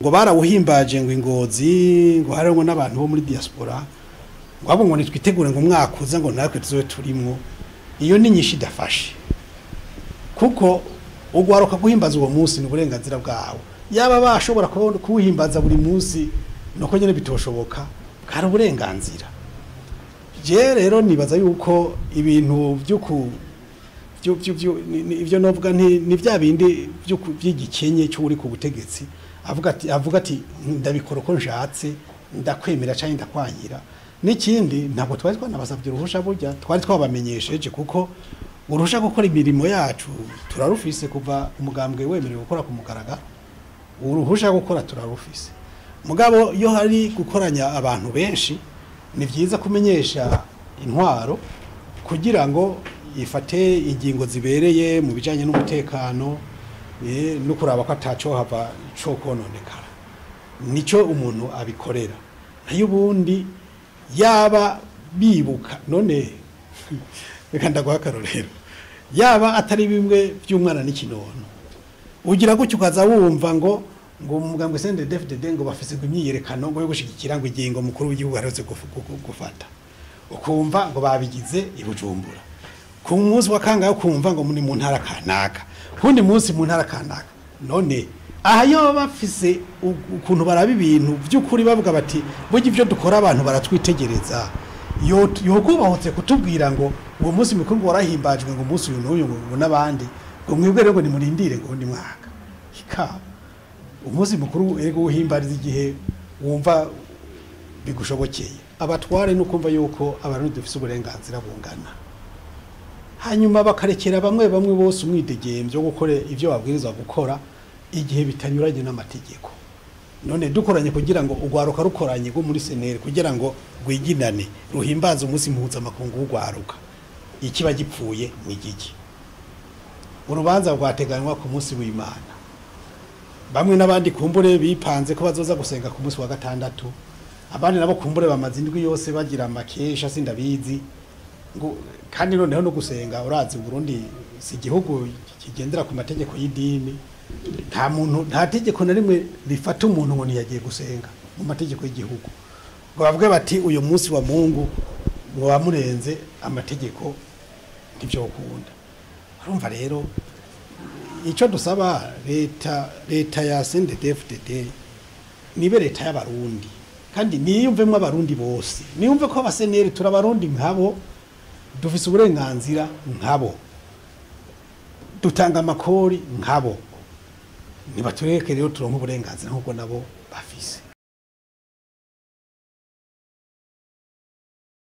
ngo barawuhimbaje ngo ingozi ngo harimo n'abantu bo muri diaspora ngo abo ngo nitwitegure ngo umwaka uza ngo natwe tuzobe turimwo iyo ni nyinshi idafashe kuko ugwaruka guhimbaza uwo munsi ni uburenganzira bwawe yaba bashobora kuwuhimbaza buri munsi nuko nyene bitoshoboka kari uburenganzira je rero nibaza yuko ibintu ivyo novuga ni vya bindi by'igikenye cyo uri ku butegetsi avuga ati ndabikora ko nshatse ndakwemera cyane ndakwanyira n'ikindi ntabwo twari twanabasabye uruhusha burya twari twabamenyesheje kuko uruhusha gukora imirimo yacu turarufise kuva umugambwe wemerewe gukora ku mugaragaro uruhusha gukora turarufise mugabo iyo hari gukoranya abantu benshi ni byiza kumenyesha intwaro kugira ngo ifate ingingo zibereye mu bijanye n'umutekano no kuraba ko ataco hava cyo kononekara nico umuntu abikorera nayo ubundi yaba bibuka none reka ndaguhakarorero yaba atari bimwe by'umwana n'ikinono ugira gutyo ukaza wumva ngo umugambwe CNDD-FDD ngo bafise imyiyerekano ngo yo gushigikira ngo ingingo mukuru w'igihugu aretse gufata ukumva ngo babigize ibujumbura ku munsi wa kangahe ukumva ngo muri mu ntara kanaka kundi munsi mu ntara kanaka none aha yo bafise ukuntu baraba ibintu by'ukuri bavuga bati burya ivyo dukora abantu baratwitegereza yo kubahotse kutubwira ngo uwo munsi mukuru ngo warahimbajwe ngo umunsi uyu n'uyu ngo n'abandi ngo mwebwe rero ngo nimurindire ngo ndi mwaka ikaba umunsi mukuru ego uhimbariza igihe wumva bigushobokeye abatware no kumva yuko abantu dufise uburenganzira bungana hanyuma bakarekera bamwe bose umwidegembyo gukora ivyo babwirizwa gukora igihe bitanyuranye n'amategeko none dukoranye kugira ngo ugwaruka rukoranye go muri senere kugira ngo rwiginane ruhimbaza umunsi mpuzamakungu w'ugwaruka ikiba gipfuye n'igiki urubanza rwateganywa ku munsi w'Imana bamwe n'abandi kumbure bipanze ko bazoza gusenga ku munsi wa gatandatu abandi nabo kumbure bamaze indwi yose bagira amakesha sindabizi ngo kandi noneho no gusenga urazi Burundi si igihugu kigendera ku mategeko y'idini nta tegeko na rimwe rifata umuntu ngo ntiyagiye gusenga mu mategeko y'igihugu ngo bavuge bati uyu munsi wa Mungu ngo wamurenze amategeko n'ibyo ukunda urumva rero icyo dusaba leta ya CNDD-FDD nibe leta y'abarundi kandi niyumvemo abarundi bose niyumve ko abaseneri turabarundi nkabo dufise uburenganzira nkabo dutanga amakori nkabo nibatureke rero turonka uburenganzira nk'uko nabo bafise